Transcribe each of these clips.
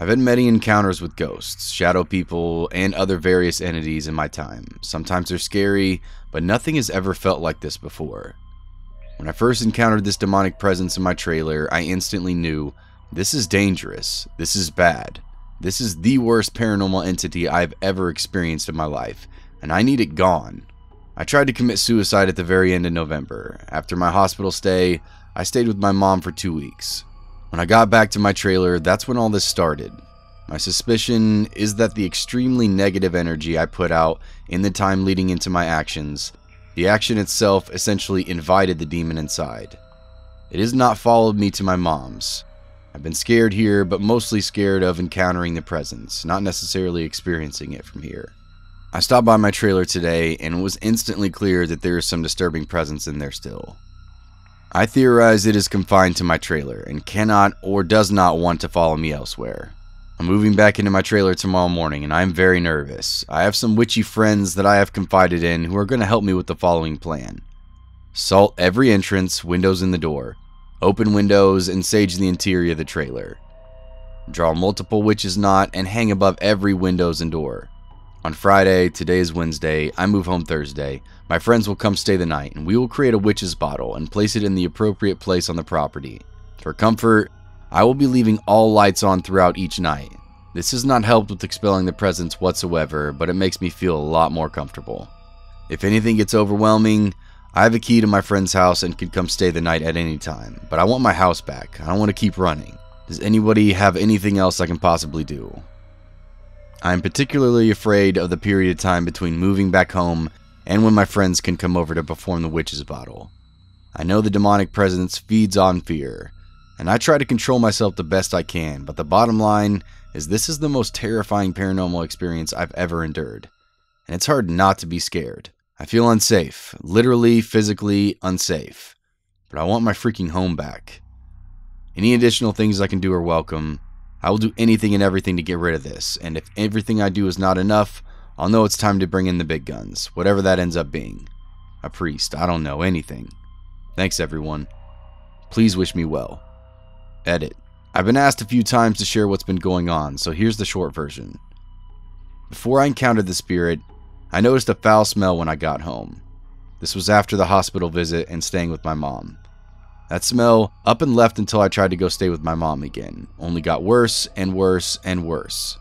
I've had many encounters with ghosts, shadow people, and other various entities in my time. Sometimes they're scary, but nothing has ever felt like this before. When I first encountered this demonic presence in my trailer, I instantly knew, this is dangerous, this is bad. This is the worst paranormal entity I've ever experienced in my life, and I need it gone. I tried to commit suicide at the very end of November. After my hospital stay, I stayed with my mom for 2 weeks. When I got back to my trailer, that's when all this started. My suspicion is that the extremely negative energy I put out in the time leading into my actions, the action itself essentially invited the demon inside. It has not followed me to my mom's. I've been scared here, but mostly scared of encountering the presence, not necessarily experiencing it from here. I stopped by my trailer today, and it was instantly clear that there is some disturbing presence in there still. I theorize it is confined to my trailer, and cannot or does not want to follow me elsewhere. I'm moving back into my trailer tomorrow morning, and I am very nervous. I have some witchy friends that I have confided in who are going to help me with the following plan. Salt every entrance, windows in the door. Open windows and sage the interior of the trailer. Draw multiple witch's knot and hang above every windows and door. On Friday, today is Wednesday, I move home Thursday. My friends will come stay the night, and we will create a witch's bottle and place it in the appropriate place on the property. For comfort, I will be leaving all lights on throughout each night. This has not helped with expelling the presence whatsoever, but it makes me feel a lot more comfortable. If anything gets overwhelming, I have a key to my friend's house and can come stay the night at any time, but I want my house back. I don't want to keep running. Does anybody have anything else I can possibly do? I am particularly afraid of the period of time between moving back home and when my friends can come over to perform the witch's bottle. I know the demonic presence feeds on fear, and I try to control myself the best I can, but the bottom line is this is the most terrifying paranormal experience I've ever endured, and it's hard not to be scared. I feel unsafe, literally, physically unsafe, but I want my freaking home back. Any additional things I can do are welcome. I will do anything and everything to get rid of this, and if everything I do is not enough, I'll know it's time to bring in the big guns, whatever that ends up being. A priest, I don't know, anything. Thanks everyone. Please wish me well. Edit. I've been asked a few times to share what's been going on, so here's the short version. Before I encountered the spirit, I noticed a foul smell when I got home. This was after the hospital visit and staying with my mom. That smell up and left until I tried to go stay with my mom again, only got worse and worse and worse.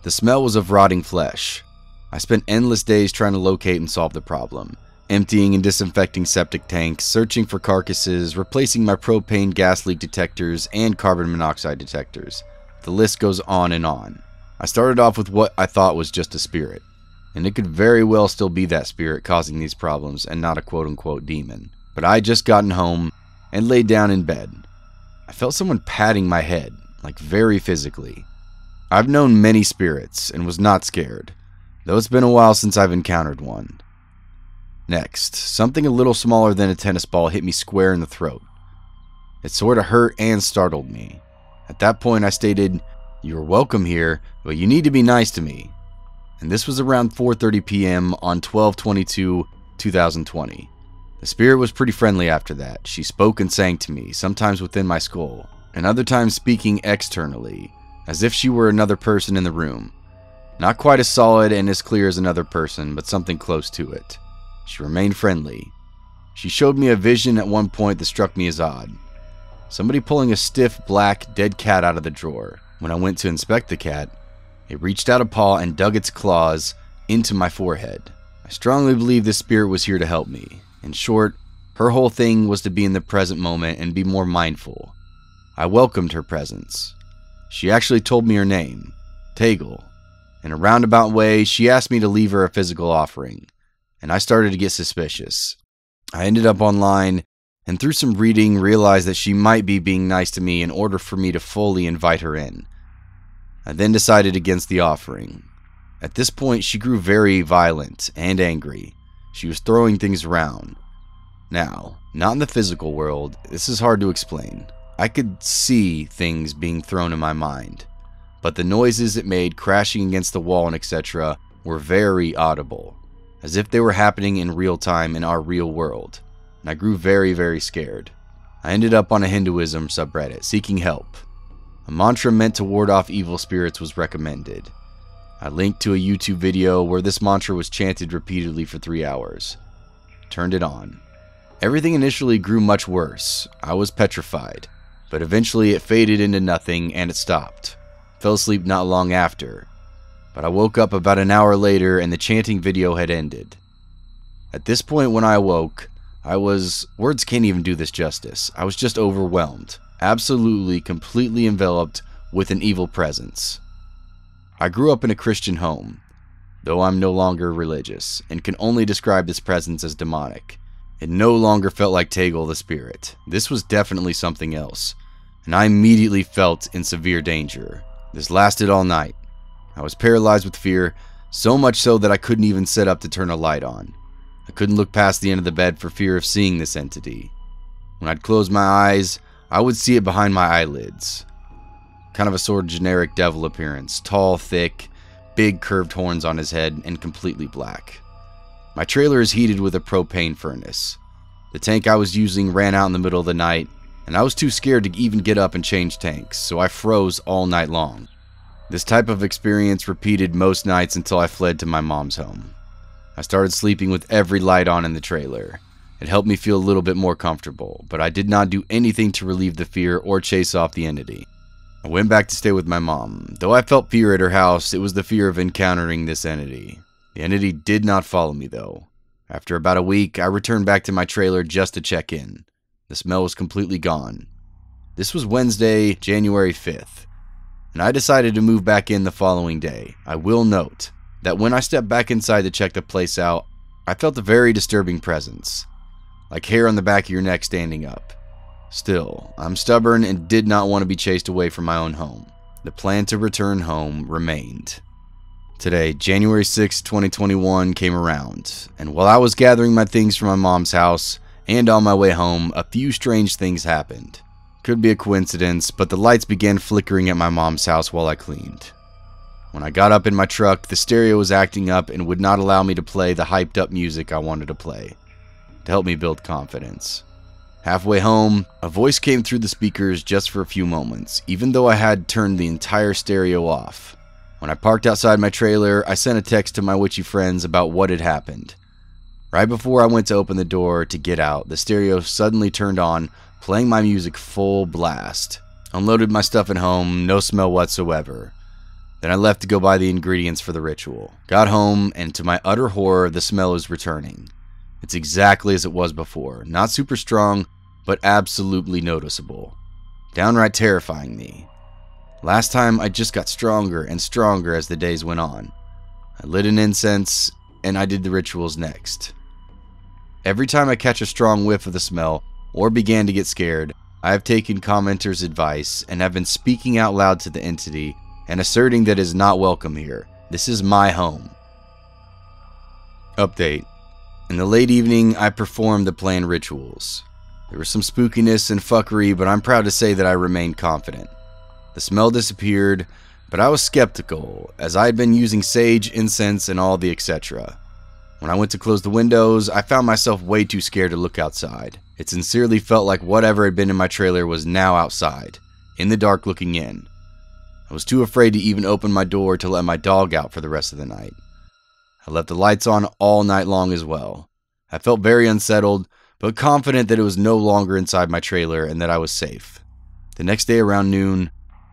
The smell was of rotting flesh. I spent endless days trying to locate and solve the problem, emptying and disinfecting septic tanks, searching for carcasses, replacing my propane gas leak detectors and carbon monoxide detectors. The list goes on and on. I started off with what I thought was just a spirit, and it could very well still be that spirit causing these problems and not a quote-unquote demon. But I had just gotten home and laid down in bed. I felt someone patting my head, like very physically. I've known many spirits and was not scared, though it's been a while since I've encountered one. Next, something a little smaller than a tennis ball hit me square in the throat. It sort of hurt and startled me. At that point I stated, "You are welcome here, but you need to be nice to me." And this was around 4:30 p.m. on 12/22/2020. The spirit was pretty friendly after that. She spoke and sang to me, sometimes within my skull, and other times speaking externally, as if she were another person in the room. Not quite as solid and as clear as another person, but something close to it. She remained friendly. She showed me a vision at one point that struck me as odd. Somebody pulling a stiff, black, dead cat out of the drawer. When I went to inspect the cat, it reached out a paw and dug its claws into my forehead. I strongly believe this spirit was here to help me. In short, her whole thing was to be in the present moment and be more mindful. I welcomed her presence. She actually told me her name, Thankyou. In a roundabout way, she asked me to leave her a physical offering, and I started to get suspicious. I ended up online, and through some reading realized that she might be being nice to me in order for me to fully invite her in. I then decided against the offering. At this point, she grew very violent and angry. She was throwing things around. Now, not in the physical world, this is hard to explain. I could see things being thrown in my mind, but the noises it made crashing against the wall and etc. were very audible, as if they were happening in real time in our real world, and I grew very, very scared. I ended up on a Hinduism subreddit seeking help. A mantra meant to ward off evil spirits was recommended. I linked to a YouTube video where this mantra was chanted repeatedly for 3 hours. Turned it on. Everything initially grew much worse. I was petrified, but eventually it faded into nothing and it stopped. Fell asleep not long after, but I woke up about an hour later and the chanting video had ended. At this point when I awoke, words can't even do this justice. I was just overwhelmed, absolutely, completely enveloped with an evil presence. I grew up in a Christian home, though I'm no longer religious, and can only describe this presence as demonic. It no longer felt like Thankyou the spirit. This was definitely something else, and I immediately felt in severe danger. This lasted all night. I was paralyzed with fear, so much so that I couldn't even sit up to turn a light on. I couldn't look past the end of the bed for fear of seeing this entity. When I'd close my eyes, I would see it behind my eyelids. Kind of a sort of generic devil appearance, tall, thick, big curved horns on his head, and completely black. My trailer is heated with a propane furnace. The tank I was using ran out in the middle of the night, and I was too scared to even get up and change tanks, so I froze all night long. This type of experience repeated most nights until I fled to my mom's home. I started sleeping with every light on in the trailer. It helped me feel a little bit more comfortable, but I did not do anything to relieve the fear or chase off the entity. I went back to stay with my mom. Though I felt fear at her house, it was the fear of encountering this entity. The entity did not follow me though. After about a week, I returned back to my trailer just to check in. The smell was completely gone. This was Wednesday, January 5th, and I decided to move back in the following day. I will note that when I stepped back inside to check the place out, I felt a very disturbing presence, like hair on the back of your neck standing up. Still, I'm stubborn and did not want to be chased away from my own home. The plan to return home remained. Today, January 6, 2021 came around, and while I was gathering my things from my mom's house and on my way home, a few strange things happened. Could be a coincidence, but the lights began flickering at my mom's house while I cleaned. When I got up in my truck, the stereo was acting up and would not allow me to play the hyped up music I wanted to play, to help me build confidence. Halfway home, a voice came through the speakers just for a few moments, even though I had turned the entire stereo off. When I parked outside my trailer, I sent a text to my witchy friends about what had happened. Right before I went to open the door to get out, the stereo suddenly turned on, playing my music full blast. Unloaded my stuff at home, no smell whatsoever. Then I left to go buy the ingredients for the ritual. Got home, and to my utter horror, the smell is returning. It's exactly as it was before. Not super strong, but absolutely noticeable. Downright terrifying me. Last time, I just got stronger and stronger as the days went on. I lit an incense, and I did the rituals next. Every time I catch a strong whiff of the smell, or began to get scared, I have taken commenters' advice and have been speaking out loud to the entity and asserting that it is not welcome here. This is my home. Update. In the late evening, I performed the planned rituals. There was some spookiness and fuckery, but I'm proud to say that I remained confident. The smell disappeared, but I was skeptical, as I had been using sage, incense, and all the etc. When I went to close the windows, I found myself way too scared to look outside. It sincerely felt like whatever had been in my trailer was now outside, in the dark looking in. I was too afraid to even open my door to let my dog out for the rest of the night. I left the lights on all night long as well. I felt very unsettled, but confident that it was no longer inside my trailer and that I was safe. The next day around noon,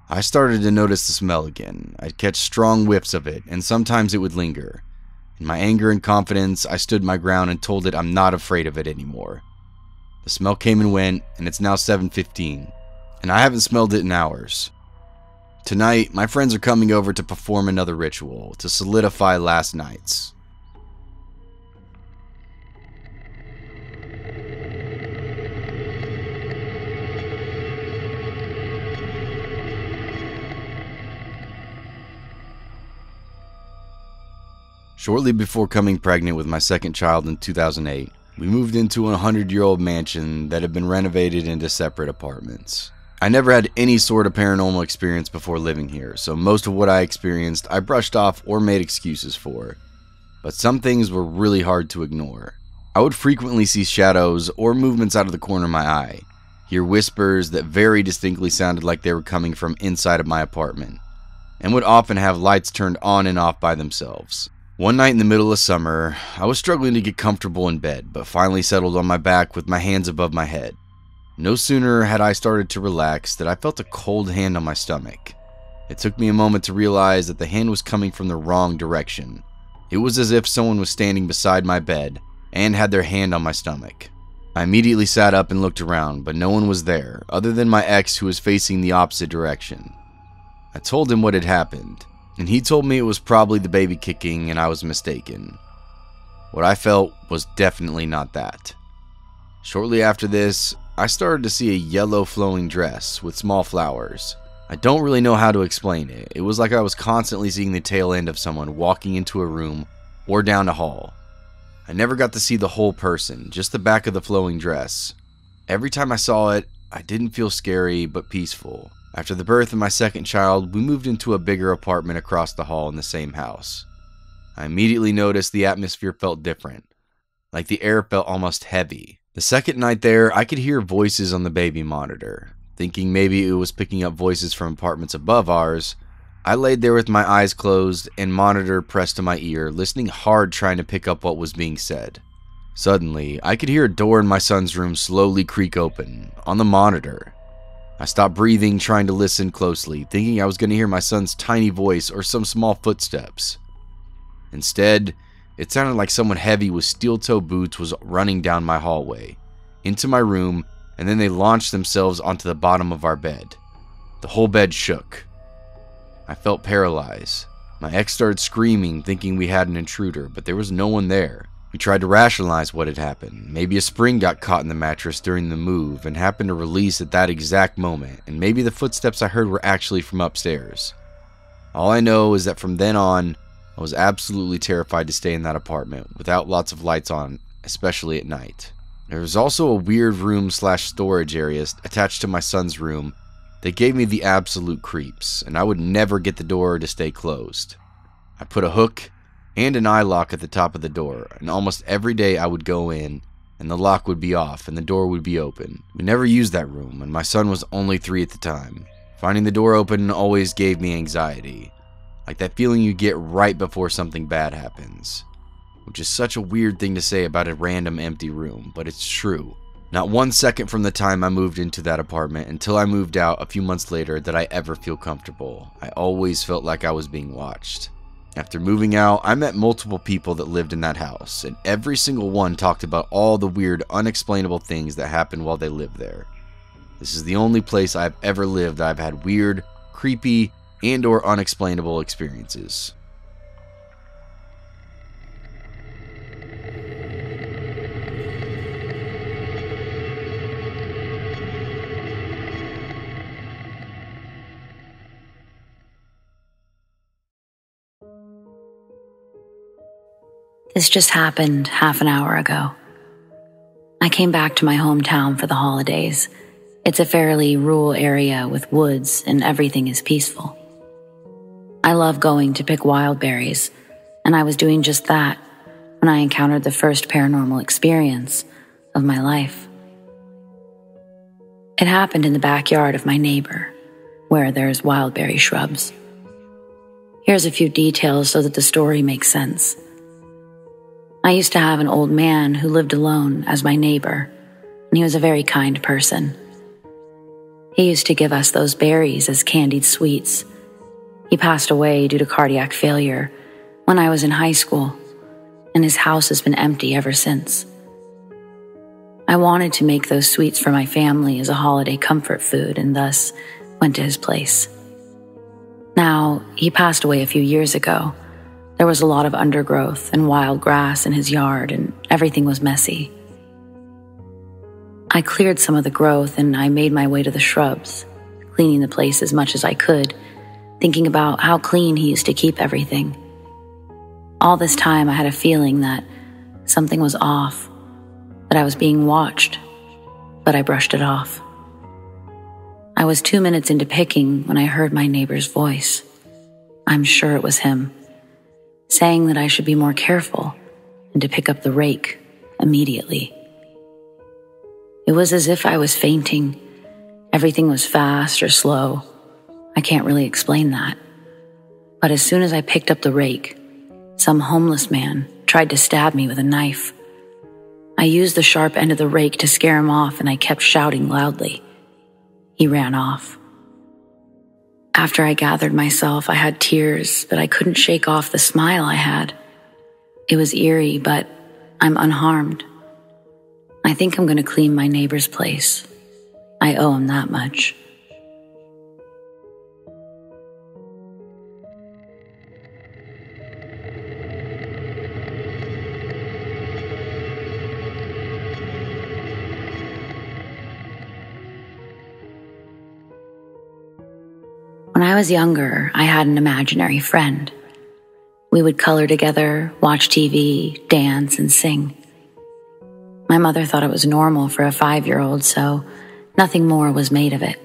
I started to notice the smell again. I'd catch strong whiffs of it, and sometimes it would linger. In my anger and confidence, I stood my ground and told it I'm not afraid of it anymore. The smell came and went, and it's now 7:15, and I haven't smelled it in hours. Tonight, my friends are coming over to perform another ritual to solidify last night's. Shortly before coming pregnant with my second child in 2008, we moved into a 100-year-old mansion that had been renovated into separate apartments. I never had any sort of paranormal experience before living here, so most of what I experienced I brushed off or made excuses for. But some things were really hard to ignore. I would frequently see shadows or movements out of the corner of my eye, hear whispers that very distinctly sounded like they were coming from inside of my apartment, and would often have lights turned on and off by themselves. One night in the middle of summer, I was struggling to get comfortable in bed, but finally settled on my back with my hands above my head. No sooner had I started to relax that I felt a cold hand on my stomach. It took me a moment to realize that the hand was coming from the wrong direction. It was as if someone was standing beside my bed and had their hand on my stomach. I immediately sat up and looked around, but no one was there, other than my ex, who was facing the opposite direction. I told him what had happened, and he told me it was probably the baby kicking and I was mistaken. What I felt was definitely not that. Shortly after this, I started to see a yellow flowing dress with small flowers. I don't really know how to explain it. It was like I was constantly seeing the tail end of someone walking into a room or down a hall. I never got to see the whole person, just the back of the flowing dress. Every time I saw it, I didn't feel scary but peaceful. After the birth of my second child, we moved into a bigger apartment across the hall in the same house. I immediately noticed the atmosphere felt different, like the air felt almost heavy. The second night there, I could hear voices on the baby monitor. Thinking maybe it was picking up voices from apartments above ours, I laid there with my eyes closed and monitor pressed to my ear, listening hard trying to pick up what was being said. Suddenly, I could hear a door in my son's room slowly creak open, on the monitor. I stopped breathing, trying to listen closely, thinking I was going to hear my son's tiny voice or some small footsteps. Instead, it sounded like someone heavy with steel-toe boots was running down my hallway, into my room, and then they launched themselves onto the bottom of our bed. The whole bed shook. I felt paralyzed. My ex started screaming, thinking we had an intruder, but there was no one there. We tried to rationalize what had happened. Maybe a spring got caught in the mattress during the move and happened to release at that exact moment, and maybe the footsteps I heard were actually from upstairs. All I know is that from then on, I was absolutely terrified to stay in that apartment without lots of lights on, especially at night. There was also a weird room/storage area attached to my son's room that gave me the absolute creeps, and I would never get the door to stay closed. I put a hook and an eye lock at the top of the door, and almost every day I would go in, and the lock would be off and the door would be open. We never used that room, and my son was only 3 at the time. Finding the door open always gave me anxiety. Like that feeling you get right before something bad happens. Which is such a weird thing to say about a random empty room, but it's true. Not 1 second from the time I moved into that apartment until I moved out a few months later did I ever feel comfortable. I always felt like I was being watched. After moving out, I met multiple people that lived in that house, and every single one talked about all the weird, unexplainable things that happened while they lived there. This is the only place I've ever lived that I've had weird, creepy, and/or unexplainable experiences. This just happened half an hour ago. I came back to my hometown for the holidays. It's a fairly rural area with woods and everything is peaceful. I love going to pick wild berries, and I was doing just that when I encountered the first paranormal experience of my life. It happened in the backyard of my neighbor, where there's wildberry shrubs. Here's a few details so that the story makes sense. I used to have an old man who lived alone as my neighbor, and he was a very kind person. He used to give us those berries as candied sweets. He passed away due to cardiac failure when I was in high school, and his house has been empty ever since. I wanted to make those sweets for my family as a holiday comfort food and thus went to his place. Now, he passed away a few years ago. There was a lot of undergrowth and wild grass in his yard, and everything was messy. I cleared some of the growth and I made my way to the shrubs, cleaning the place as much as I could, thinking about how clean he used to keep everything. All this time I had a feeling that something was off, that I was being watched, but I brushed it off. I was 2 minutes into picking when I heard my neighbor's voice. I'm sure it was him, saying that I should be more careful and to pick up the rake immediately. It was as if I was fainting. Everything was fast or slow. I can't really explain that. But as soon as I picked up the rake, some homeless man tried to stab me with a knife. I used the sharp end of the rake to scare him off, and I kept shouting loudly. He ran off. After I gathered myself, I had tears, but I couldn't shake off the smile I had. It was eerie, but I'm unharmed. I think I'm going to clean my neighbor's place. I owe him that much. When I was younger, I had an imaginary friend. We would color together, watch TV, dance, and sing. My mother thought it was normal for a 5-year-old, so nothing more was made of it.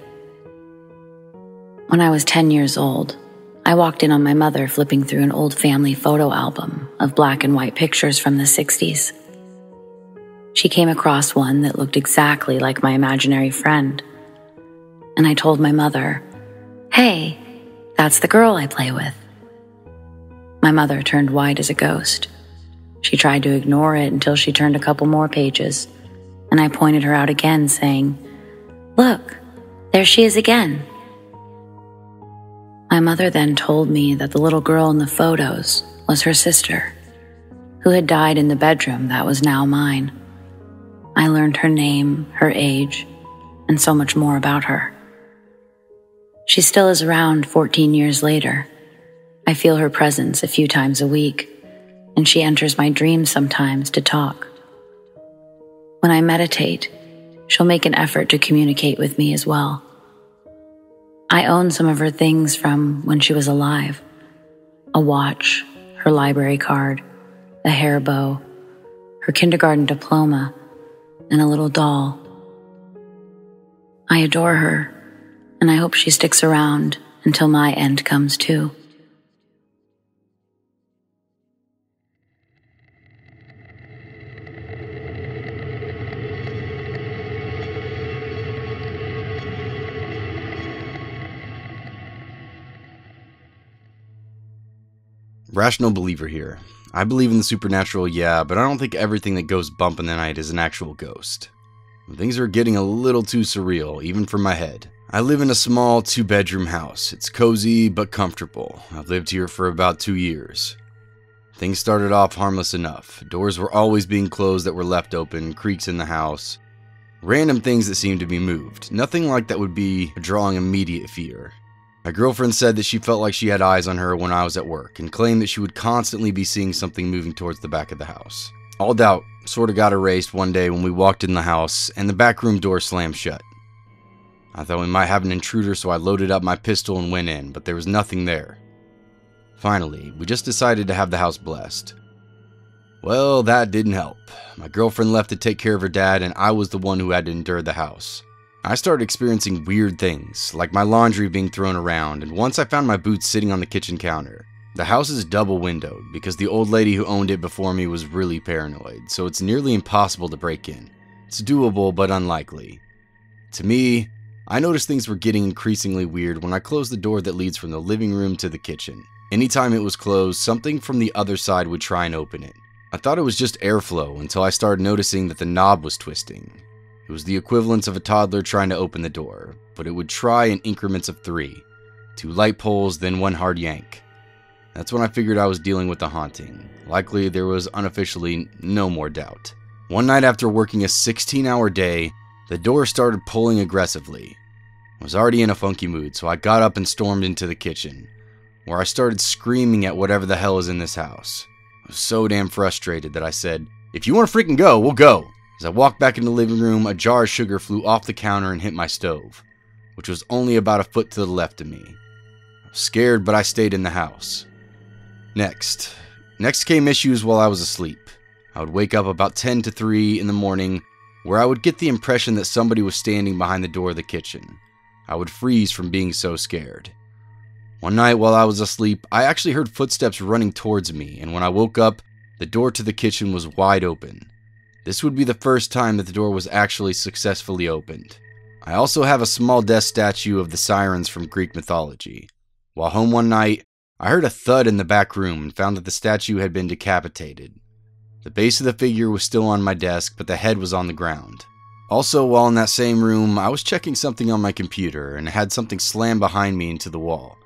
When I was 10 years old, I walked in on my mother flipping through an old family photo album of black and white pictures from the 60s. She came across one that looked exactly like my imaginary friend. And I told my mother, "Hey, that's the girl I play with." My mother turned white as a ghost. She tried to ignore it until she turned a couple more pages, and I pointed her out again, saying, "Look, there she is again." My mother then told me that the little girl in the photos was her sister, who had died in the bedroom that was now mine. I learned her name, her age, and so much more about her. She still is around 14 years later. I feel her presence a few times a week, and she enters my dreams sometimes to talk. When I meditate, she'll make an effort to communicate with me as well. I own some of her things from when she was alive: a watch, her library card, a hair bow, her kindergarten diploma, and a little doll. I adore her, and I hope she sticks around until my end comes too. Rational believer here. I believe in the supernatural, yeah, but I don't think everything that goes bump in the night is an actual ghost. Things are getting a little too surreal, even for my head. I live in a small 2-bedroom house. It's cozy but comfortable. I've lived here for about 2 years. Things started off harmless enough. Doors were always being closed that were left open, creaks in the house. Random things that seemed to be moved. Nothing like that would be drawing immediate fear. My girlfriend said that she felt like she had eyes on her when I was at work, and claimed that she would constantly be seeing something moving towards the back of the house. All doubt sort of got erased one day when we walked in the house and the back room door slammed shut. I thought we might have an intruder, so I loaded up my pistol and went in, but there was nothing there. Finally, we just decided to have the house blessed. Well, that didn't help. My girlfriend left to take care of her dad, and I was the one who had to endure the house. I started experiencing weird things, like my laundry being thrown around, and once I found my boots sitting on the kitchen counter. The house is double windowed because the old lady who owned it before me was really paranoid, so it's nearly impossible to break in. It's doable, but unlikely. To me, I noticed things were getting increasingly weird when I closed the door that leads from the living room to the kitchen. Anytime it was closed, something from the other side would try and open it. I thought it was just airflow until I started noticing that the knob was twisting. It was the equivalent of a toddler trying to open the door, but it would try in increments of 3. 2 light pulls, then 1 hard yank. That's when I figured I was dealing with a haunting. Likely there was unofficially no more doubt. One night after working a 16-hour day, the door started pulling aggressively. I was already in a funky mood, so I got up and stormed into the kitchen, where I started screaming at whatever the hell is in this house. I was so damn frustrated that I said, "If you want to freaking go, we'll go." As I walked back into the living room, a jar of sugar flew off the counter and hit my stove, which was only about a foot to the left of me. I was scared, but I stayed in the house. Next came issues while I was asleep. I would wake up about 10 to 3 in the morning, where I would get the impression that somebody was standing behind the door of the kitchen. I would freeze from being so scared. One night while I was asleep, I actually heard footsteps running towards me, and when I woke up, the door to the kitchen was wide open. This would be the first time that the door was actually successfully opened. I also have a small death statue of the sirens from Greek mythology. While home one night, I heard a thud in the back room and found that the statue had been decapitated. The base of the figure was still on my desk, but the head was on the ground. Also, while in that same room, I was checking something on my computer and had something slam behind me into the wall.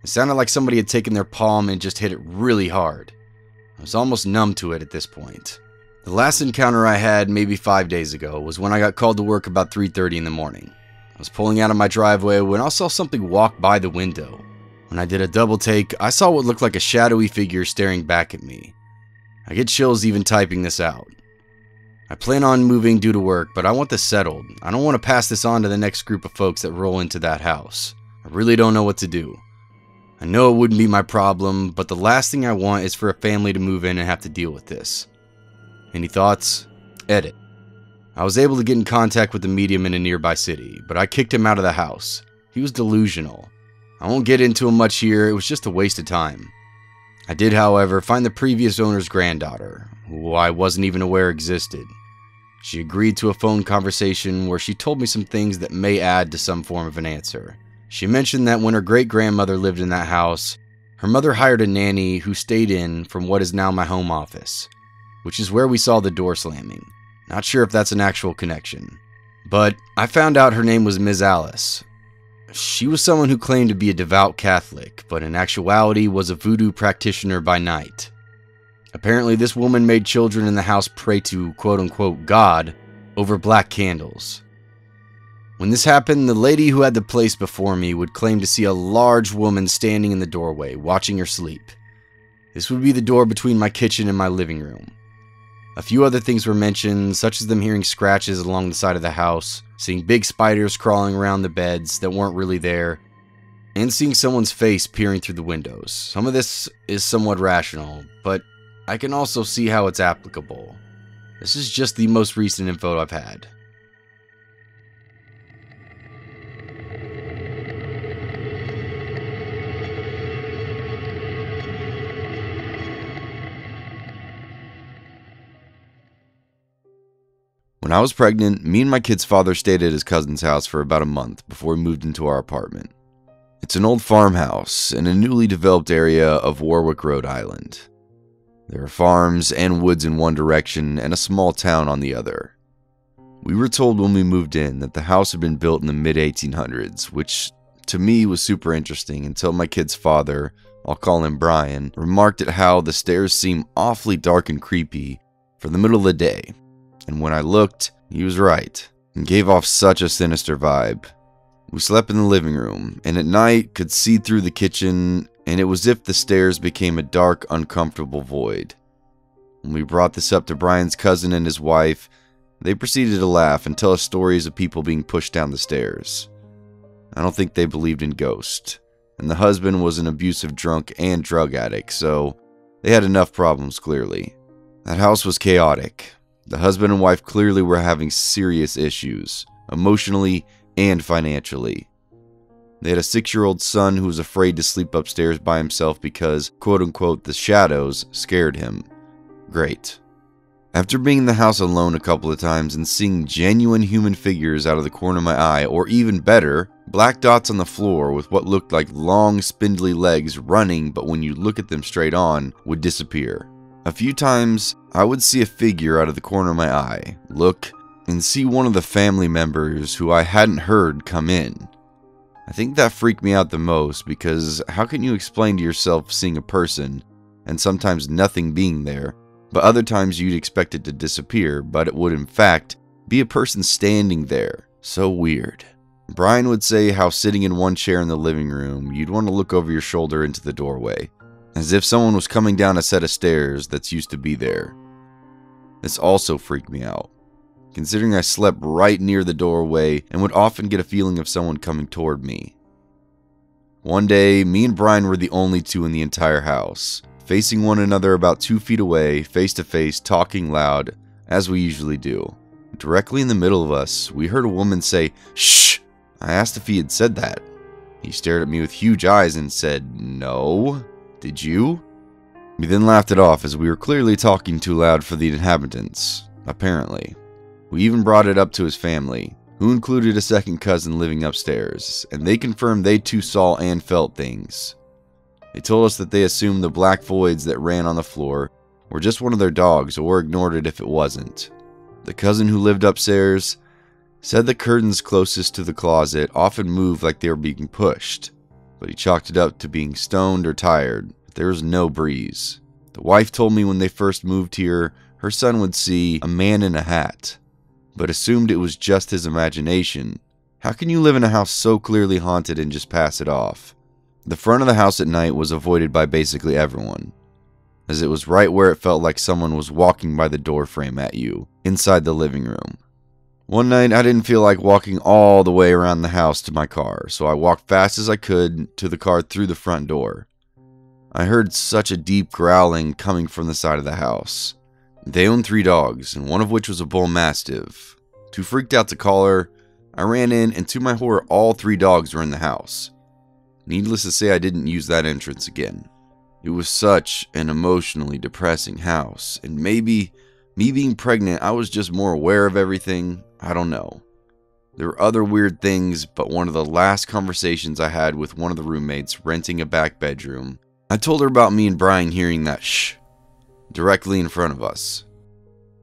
It sounded like somebody had taken their palm and just hit it really hard. I was almost numb to it at this point. The last encounter I had, maybe 5 days ago, was when I got called to work about 3:30 in the morning. I was pulling out of my driveway when I saw something walk by the window. When I did a double take, I saw what looked like a shadowy figure staring back at me. I get chills even typing this out. I plan on moving due to work, but I want this settled. I don't want to pass this on to the next group of folks that roll into that house. I really don't know what to do. I know it wouldn't be my problem, but the last thing I want is for a family to move in and have to deal with this. Any thoughts? Edit. I was able to get in contact with the medium in a nearby city, but I kicked him out of the house. He was delusional. I won't get into him much here, it was just a waste of time. I did, however, find the previous owner's granddaughter, who I wasn't even aware existed. She agreed to a phone conversation where she told me some things that may add to some form of an answer. She mentioned that when her great-grandmother lived in that house, her mother hired a nanny who stayed in from what is now my home office, which is where we saw the door slamming. Not sure if that's an actual connection. But I found out her name was Ms. Alice. She was someone who claimed to be a devout Catholic, but in actuality was a voodoo practitioner by night. Apparently this woman made children in the house pray to quote-unquote God over black candles. When this happened, the lady who had the place before me would claim to see a large woman standing in the doorway, watching her sleep. This would be the door between my kitchen and my living room. A few other things were mentioned, such as them hearing scratches along the side of the house, seeing big spiders crawling around the beds that weren't really there, and seeing someone's face peering through the windows. Some of this is somewhat rational, but I can also see how it's applicable. This is just the most recent info I've had. When I was pregnant, me and my kid's father stayed at his cousin's house for about a month before we moved into our apartment. It's an old farmhouse in a newly developed area of Warwick, Rhode Island. There are farms and woods in one direction and a small town on the other. We were told when we moved in that the house had been built in the mid-1800s, which to me was super interesting until my kid's father, I'll call him Brian, remarked at how the stairs seem awfully dark and creepy for the middle of the day. And when I looked, he was right, and gave off such a sinister vibe. We slept in the living room, and at night could see through the kitchen, and it was as if the stairs became a dark, uncomfortable void. When we brought this up to Brian's cousin and his wife, they proceeded to laugh and tell us stories of people being pushed down the stairs. I don't think they believed in ghosts, and the husband was an abusive drunk and drug addict, so they had enough problems clearly. That house was chaotic. The husband and wife clearly were having serious issues, emotionally and financially. They had a 6-year-old son who was afraid to sleep upstairs by himself because, quote-unquote, the shadows scared him. Great. After being in the house alone a couple of times and seeing genuine human figures out of the corner of my eye, or even better, black dots on the floor with what looked like long, spindly legs running, but when you look at them straight on, would disappear. A few times, I would see a figure out of the corner of my eye, look, and see one of the family members who I hadn't heard come in. I think that freaked me out the most because how can you explain to yourself seeing a person, and sometimes nothing being there, but other times you'd expect it to disappear, but it would in fact be a person standing there. So weird. Brian would say how sitting in one chair in the living room, you'd want to look over your shoulder into the doorway, as if someone was coming down a set of stairs that's used to be there. This also freaked me out, considering I slept right near the doorway and would often get a feeling of someone coming toward me. One day, me and Brian were the only two in the entire house, facing one another about 2 feet away, face to face, talking loud, as we usually do. Directly in the middle of us, we heard a woman say, "Shh!" I asked if he had said that. He stared at me with huge eyes and said, "No. Did you?" We then laughed it off as we were clearly talking too loud for the inhabitants. apparently. We even brought it up to his family, who included a second cousin living upstairs, and they confirmed they too saw and felt things. They told us that they assumed the black voids that ran on the floor were just one of their dogs, or ignored it if it wasn't. The cousin who lived upstairs said the curtains closest to the closet often moved like they were being pushed, but he chalked it up to being stoned or tired. There was no breeze. The wife told me when they first moved here, her son would see a man in a hat, but assumed it was just his imagination. How can you live in a house so clearly haunted and just pass it off? The front of the house at night was avoided by basically everyone, as it was right where it felt like someone was walking by the door frame at you, inside the living room. One night, I didn't feel like walking all the way around the house to my car, so I walked fast as I could to the car through the front door. I heard such a deep growling coming from the side of the house. They owned 3 dogs, and one of which was a bull mastiff. Too freaked out to call her, I ran in, and to my horror, all 3 dogs were in the house. Needless to say, I didn't use that entrance again. It was such an emotionally depressing house, and maybe me being pregnant, I was just more aware of everything. I don't know. There were other weird things, but one of the last conversations I had with one of the roommates renting a back bedroom, I told her about me and Brian hearing that shh directly in front of us.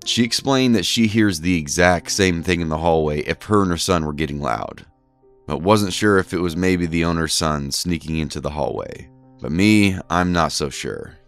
She explained that she hears the exact same thing in the hallway if her and her son were getting loud, but wasn't sure if it was maybe the owner's son sneaking into the hallway. But me, I'm not so sure.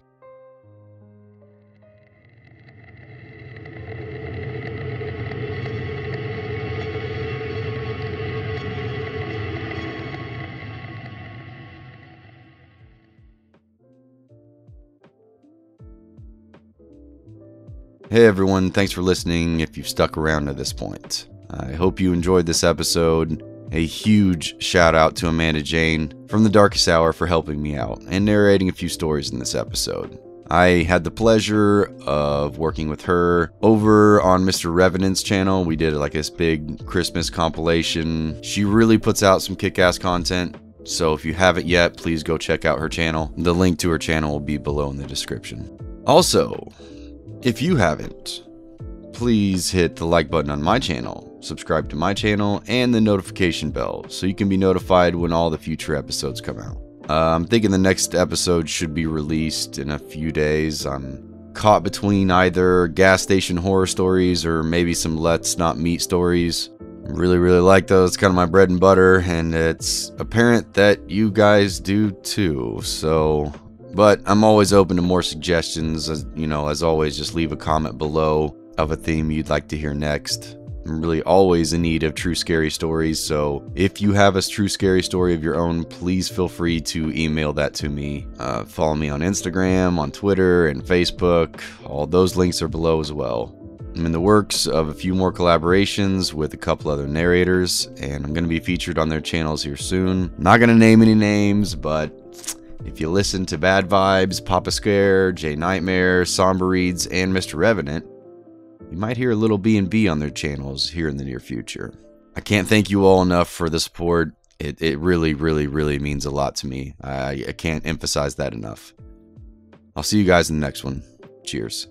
Hey everyone, thanks for listening if you've stuck around to this point. I hope you enjoyed this episode. A huge shout out to Amanda Jane from The Darkest Hour for helping me out and narrating a few stories in this episode. I had the pleasure of working with her over on Mr. Revenant's channel. We did like this big Christmas compilation. She really puts out some kick-ass content, so if you haven't yet, please go check out her channel. The link to her channel will be below in the description. Also, if you haven't, please hit the like button on my channel, subscribe to my channel, and the notification bell so you can be notified when all the future episodes come out. I'm thinking the next episode should be released in a few days. I'm caught between either gas station horror stories or maybe some Let's Not Meet stories. I really like those. It's kind of my bread and butter, and it's apparent that you guys do too. But I'm always open to more suggestions. As always, just leave a comment below of a theme you'd like to hear next. I'm really always in need of true scary stories, so if you have a true scary story of your own, please feel free to email that to me. Follow me on Instagram, on Twitter, and Facebook. All those links are below as well. I'm in the works of a few more collaborations with a couple other narrators, and I'm going to be featured on their channels here soon. Not going to name any names, but if you listen to Bad Vibes, Papa Scare, J Nightmare, Somber Reads, and Mr. Revenant, you might hear a little B&B on their channels here in the near future. I can't thank you all enough for the support. It really means a lot to me. I can't emphasize that enough. I'll see you guys in the next one. Cheers.